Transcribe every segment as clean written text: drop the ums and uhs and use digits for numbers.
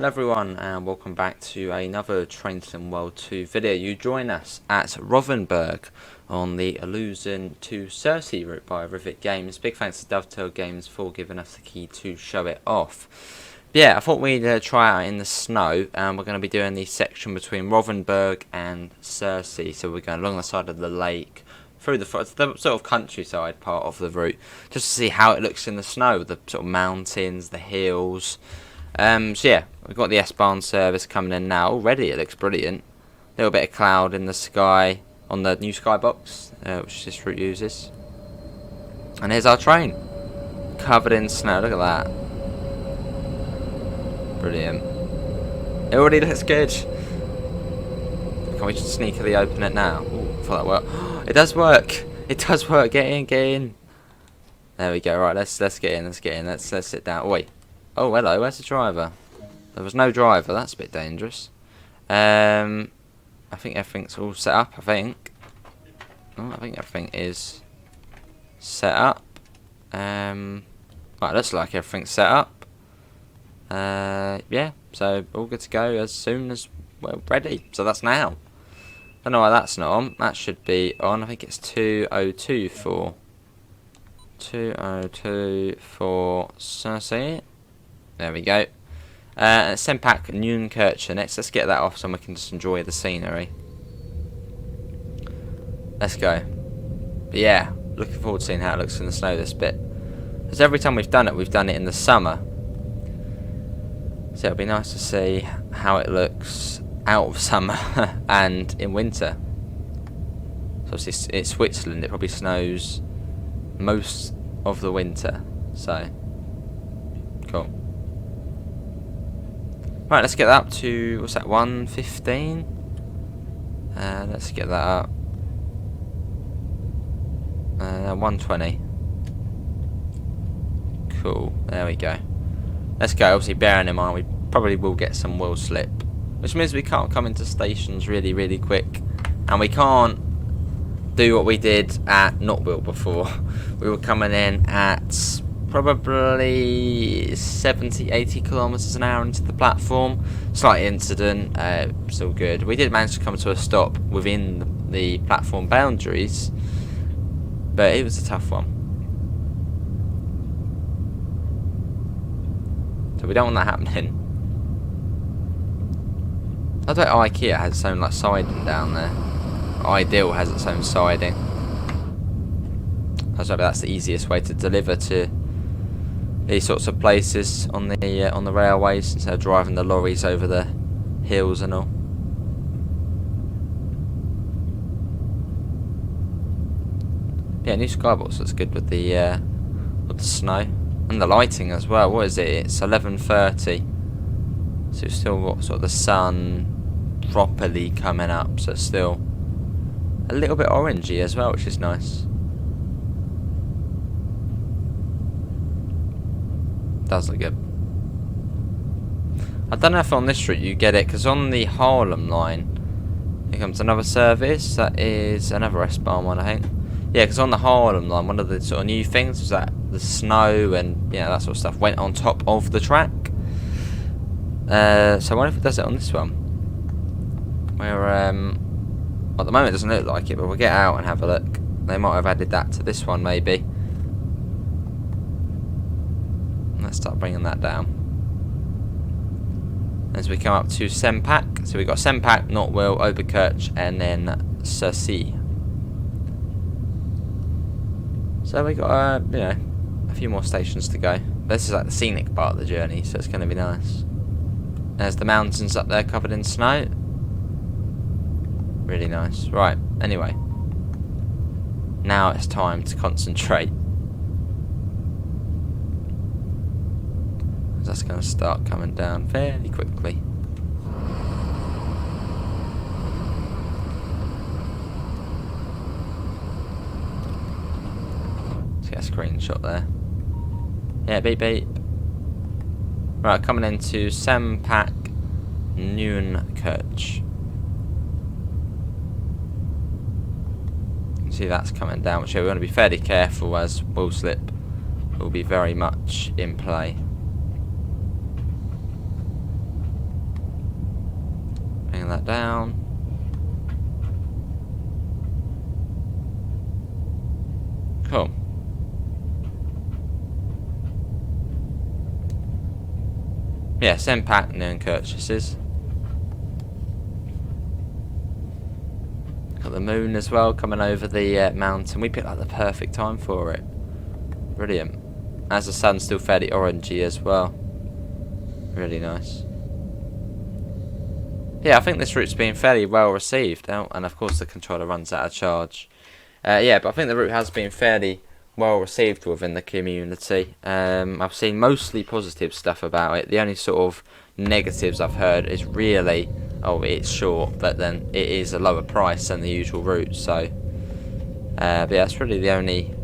everyone, and welcome back to another Train Sim World 2 video. You join us at Rothenburg on the Luzern to Sursee route by Rivet Games. Big thanks to DOVETAIL Games for giving us the key to show it off. But yeah, I thought we'd try out in the snow, and we're going to be doing the section between Rothenburg and Sursee. So we're going along the side of the lake, through the sort of countryside part of the route, just to see how it looks in the snow, the sort of mountains, the hills. So yeah, we've got the S-Bahn service coming in now. Already it looks brilliant. A little bit of cloud in the sky on the new skybox, which this route uses. And here's our train, covered in snow. Look at that. Brilliant. It already looks good. Can we just sneakily open it now? Ooh, I thought that worked. It does work. It does work. Get in, get in. There we go. Right, let's get in. Let's get in. Let's sit down. Oh, wait. Oh, hello, where's the driver? There was no driver, that's a bit dangerous. I think everything's all set up, I think. Oh, I think everything is set up. Right, looks like everything's set up. Yeah, so all good to go as soon as we're ready. So that's now. Don't know why that's not on. That should be on. I think it's 202 for Sursee. There we go. Senpak Neunkirchen next. Let's get that off so we can just enjoy the scenery. Let's go. But yeah, looking forward to seeing how it looks in the snow this bit. Because every time we've done it in the summer. So it'll be nice to see how it looks out of summer and in winter. So obviously it's Switzerland, it probably snows most of the winter. So, cool. Right, let's get that up to, what's that, 115? Let's get that up. 120. Cool, there we go. Let's go, obviously bearing in mind we probably will get some wheel slip. Which means we can't come into stations really quick. And we can't do what we did at Knotville before. We were coming in at probably 70-80 kilometers an hour into the platform. Slight incident, still good. We did manage to come to a stop within the platform boundaries, but it was a tough one. So we don't want that happening. I bet IKEA has its own like siding down there. Ideal has its own siding. I was hoping that's the easiest way to deliver to these sorts of places on the railways instead of driving the lorries over the hills and all. Yeah, new skybox looks good with the snow and the lighting as well. What is it? It's 11:30, so it's still got sort of the sun properly coming up, so it's still a little bit orangey as well, which is nice. Does look good. I don't know if on this route you get it, because on the Haarlem line here comes another service. That is another S-Bahn one, I think. Yeah, because on the Haarlem line, one of the sort of new things was that the snow and that sort of stuff went on top of the track. So I wonder if it does it on this one. Where at the moment it doesn't look like it, but we'll get out and have a look. They might have added that to this one maybe. Let's start bringing that down. As we come up to Senpak, so we've got Senpak, Knotville, Oberkirch, and then Sursee. So we got a few more stations to go. This is like the scenic part of the journey, so it's going to be nice. There's the mountains up there covered in snow. Really nice. Right. Anyway, now it's time to concentrate. That's going to start coming down fairly quickly. Let's get a screenshot there. Yeah, beep beep. Right, coming into Senpak Neunkirch. See that's coming down, which we want to be fairly careful as wheel slip will be very much in play. Turn that down. Cool. Yeah, send pattern and purchases. Got the moon as well coming over the mountain. We picked like the perfect time for it. Brilliant. As the sun's still fairly orangey as well. Really nice. Yeah, I think this route's been fairly well received. Oh, and of course the controller runs out of charge. Yeah, but I think the route has been fairly well received within the community. I've seen mostly positive stuff about it. The only sort of negatives I've heard is really, oh, it's short, but then it is a lower price than the usual route. So, but yeah, that's really the only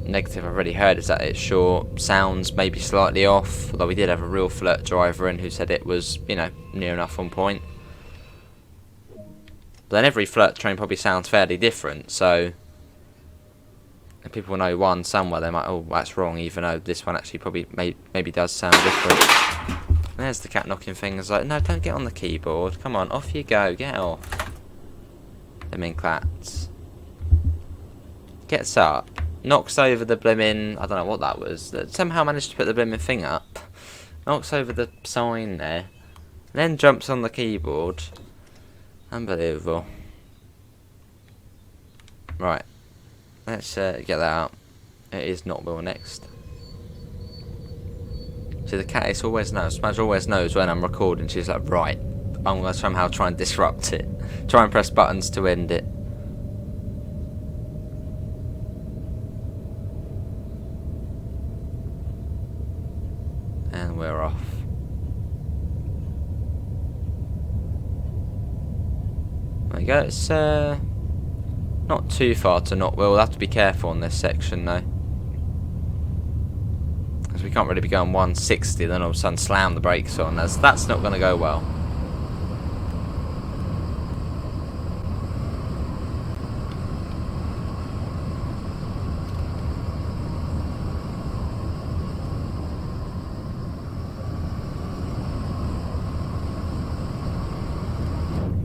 negative I've really heard, is that it's short. Sounds maybe slightly off, although we did have a real flirt driver in who said it was, you know, near enough on point. But then every flirt train probably sounds fairly different, so if people know one somewhere, they might, oh, that's wrong, even though this one actually probably maybe does sound different. There's the cat knocking things, like, no, don't get on the keyboard, come on, off you go, get off. Them in clats. Gets up, knocks over the blimmin', I don't know what that was, somehow managed to put the blimmin' thing up, knocks over the sign there, then jumps on the keyboard. Unbelievable. Right, let's get that out. It is not Will next. See, the cat is always knows, Smudge always knows when I'm recording. She's like, right, I'm going to somehow try and disrupt it. Try and press buttons to end it. And we're off. There we go. It's not too far to Notwell. We'll have to be careful on this section though, because we can't really be going 160 then all of a sudden slam the brakes on. That's not going to go well.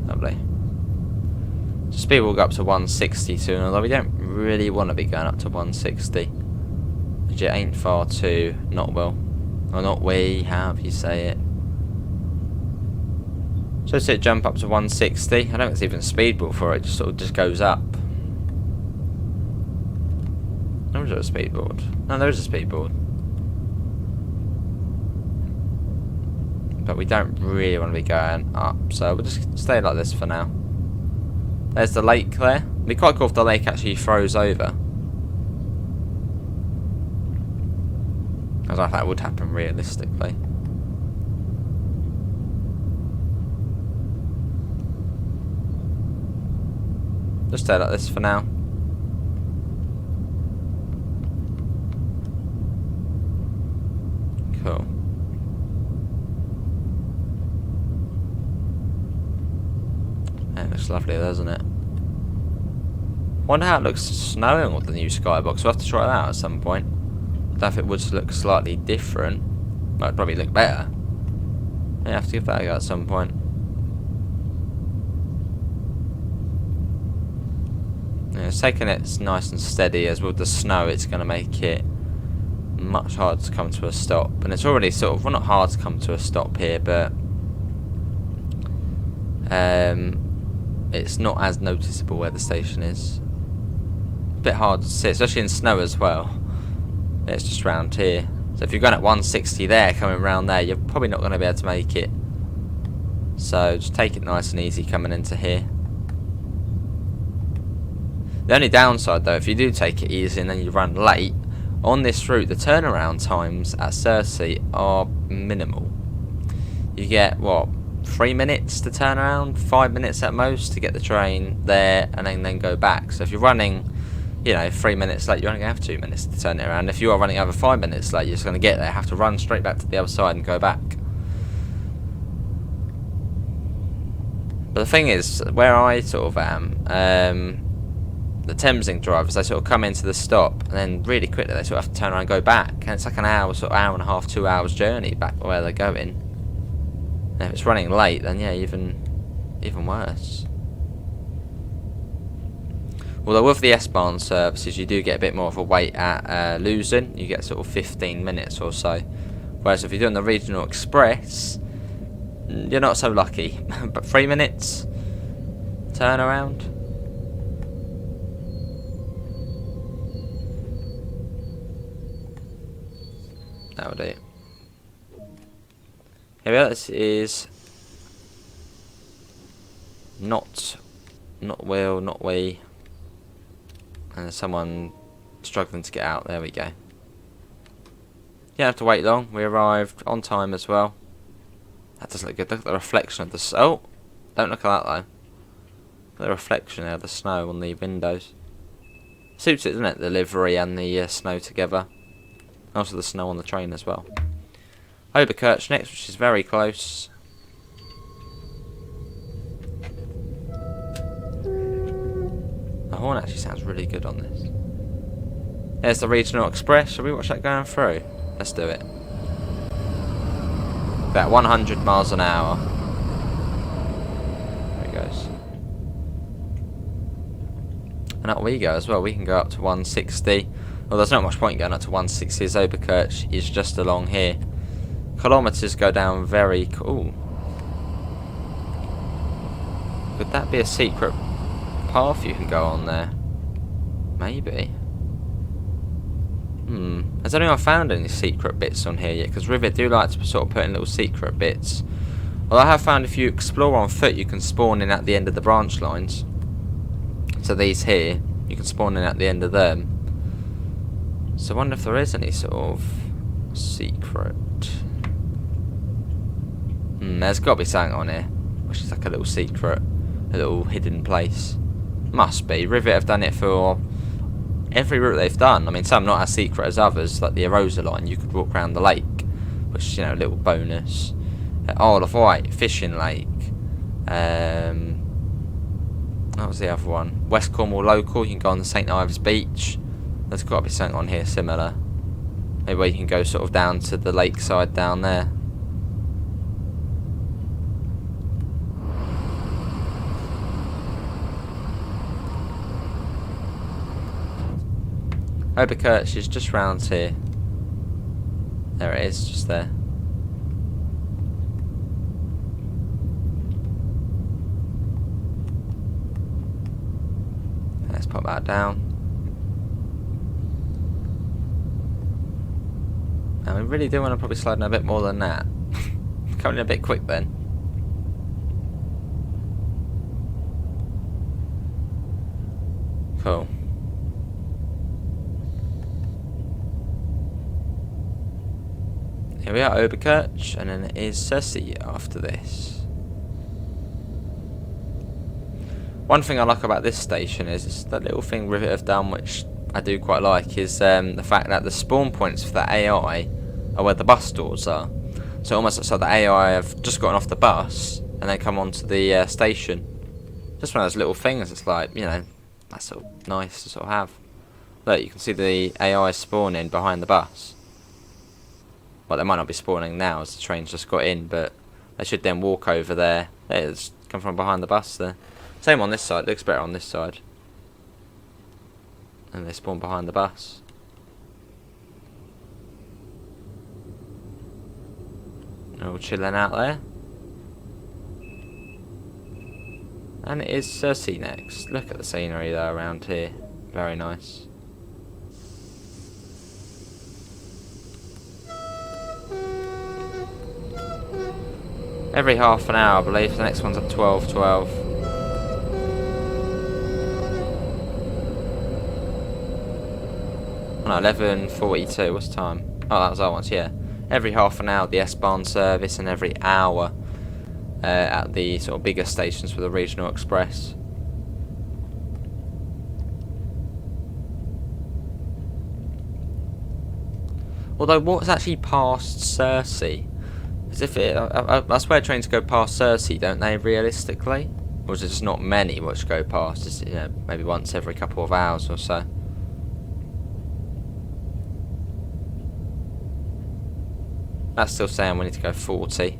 Lovely. Speed will go up to 160 soon, although we don't really want to be going up to 160. It ain't far to Notwell. Or not we, however you say it. So let's it jump up to 160. I don't think it's even speed ball for it, just sort of just goes up. There is a speed board. No, there is a speed board. But we don't really want to be going up, so we'll just stay like this for now. There's the lake there. It'd be quite cool if the lake actually froze over. I don't know if that would happen realistically. Just stay like this for now. Cool. It looks lovely, doesn't it? Wonder how it looks snowing with the new skybox. We'll have to try that out at some point. I don't know if it would look slightly different. Well, it'd probably look better. I have to give that a go at some point. Yeah, it's taking it nice and steady, as with the snow it's going to make it much harder to come to a stop. And it's already sort of, well, not hard to come to a stop here, but it's not as noticeable where the station is. A bit hard to see, especially in snow as well. It's just round here. So if you're going at 160 there, coming round there, you're probably not going to be able to make it. So just take it nice and easy coming into here. The only downside though, if you do take it easy and then you run late, on this route the turnaround times at Sursee are minimal. You get, what, 3 minutes to turn around, 5 minutes at most to get the train there and then go back. So if you're running, you know, 3 minutes late, you're only going to have 2 minutes to turn it around. If you are running over 5 minutes late, you're just going to get there, have to run straight back to the other side and go back. But the thing is, where I sort of am, the Thameslink drivers, they sort of come into the stop and then really quickly they sort of have to turn around and go back. And it's like an hour, sort of hour and a half, 2 hours journey back where they're going. And if it's running late, then yeah, even worse. Although with the S-Bahn services, you do get a bit more of a wait at Luzern. You get sort of 15 minutes or so. Whereas if you're doing the Regional Express, you're not so lucky. But 3 minutes turnaround. That would do. Here we are. This is not Will, not we. And there's someone struggling to get out. There we go. You don't have to wait long. We arrived on time as well. That does look good. Look at the reflection of the oh, don't look at that though. Look at the reflection of the snow on the windows. Suits it, doesn't it? The livery and the snow together. Also the snow on the train as well. Oberkirch next, which is very close. The horn actually sounds really good on this. There's the Regional Express. Shall we watch that going through? Let's do it. About 100 miles an hour. There it goes. And up we go as well. We can go up to 160. Well, there's not much point going up to 160 as Oberkirch is just along here. Kilometres go down very cool. Could that be a secret path you can go on there? Maybe. Has anyone found any secret bits on here yet? Because Rivet do like to sort of put in little secret bits. Well, I have found if you explore on foot, you can spawn in at the end of the branch lines. So these here, you can spawn in at the end of them. So I wonder if there is any sort of secret. There's got to be something on here, which is like a little secret, a little hidden place. Must be. Rivet have done it for every route they've done. I mean, some not as secret as others, like the Arosa line. You could walk around the lake, which is, you know, a little bonus. Isle of Wight, Fishing Lake. What was the other one? West Cornwall Local. You can go on the St Ives Beach. There's got to be something on here similar. Maybe where you can go sort of down to the lakeside down there. Oberkirch is just round here. There it is, just there. Let's pop that down. And we really do want to probably slide in a bit more than that. Coming in a bit quick then. Cool. Here we are, Oberkirch, and then it is Sursee after this. One thing I like about this station is that little thing Rivet have done, which I do quite like, is the fact that the spawn points for the AI are where the bus doors are. So almost looks like the AI have just gotten off the bus and they come onto the station. Just one of those little things. It's like, you know, that's sort of nice to sort of have. Look, you can see the AI spawning behind the bus. Well, they might not be spawning now as the train's just got in, but they should then walk over there. It's come from behind the bus there. Same on this side, looks better on this side. And they spawn behind the bus. All chilling out there. And it is Sursee next. Look at the scenery though around here. Very nice. Every half an hour, I believe. The next one's at 12:12. Oh, no, 11:42. What's the time? Oh, that was our ones, yeah. Every half an hour, the S-Bahn service, and every hour at the sort of bigger stations for the Regional Express. Although, what's actually past Sursee? As if I swear trains go past Sursee, don't they, realistically? Or is it just not many which go past? Just, you know, maybe once every couple of hours or so. That's still saying we need to go 40.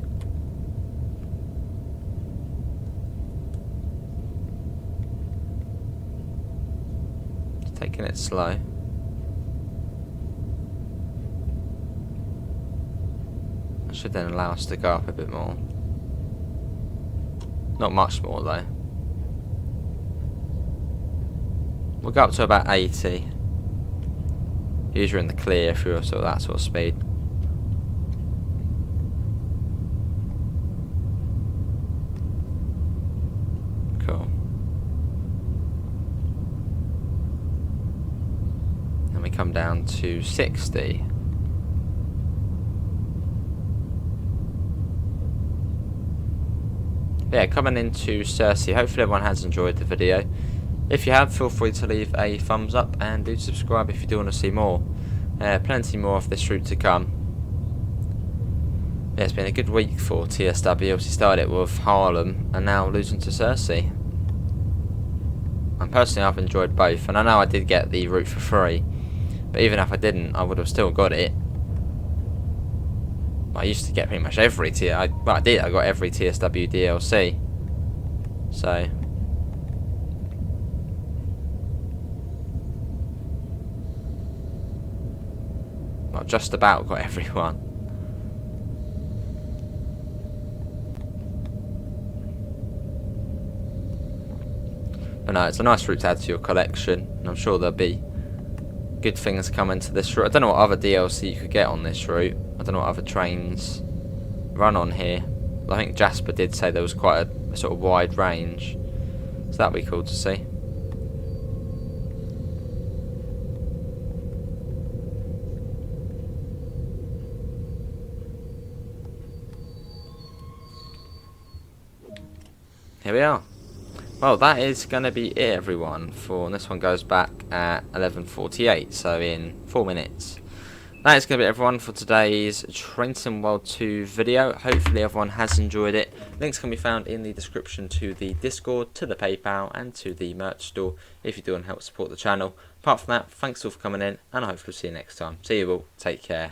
Taking it slow. That should then allow us to go up a bit more. Not much more though. We'll go up to about 80. Usually in the clear if you're sort of that sort of speed. Cool. Then we come down to 60. Yeah, coming into Sursee. Hopefully everyone has enjoyed the video. If you have, feel free to leave a thumbs up and do subscribe if you do want to see more. Plenty more of this route to come. Yeah, it's been a good week for TSW. Obviously started it with Harlem and now Luzern to Sursee. And personally I've enjoyed both, and I know I did get the route for free, but even if I didn't I would have still got it. I used to get pretty much every I got every TSW DLC. So well, just about got everyone. But no, it's a nice route to add to your collection, and I'm sure there'll be good things coming to this route. I don't know what other DLC you could get on this route. I don't know what other trains run on here. I think Jasper did say there was quite a sort of wide range, so that'd be cool to see. Here we are. Well, that is going to be it, everyone, and this one goes back at 11:48, so in 4 minutes. That is going to be it, everyone, for today's Train Sim World 2 video. Hopefully everyone has enjoyed it. Links can be found in the description to the Discord, to the PayPal, and to the merch store if you do want to help support the channel. Apart from that, thanks all for coming in, and I hope to see you next time. See you all. Take care.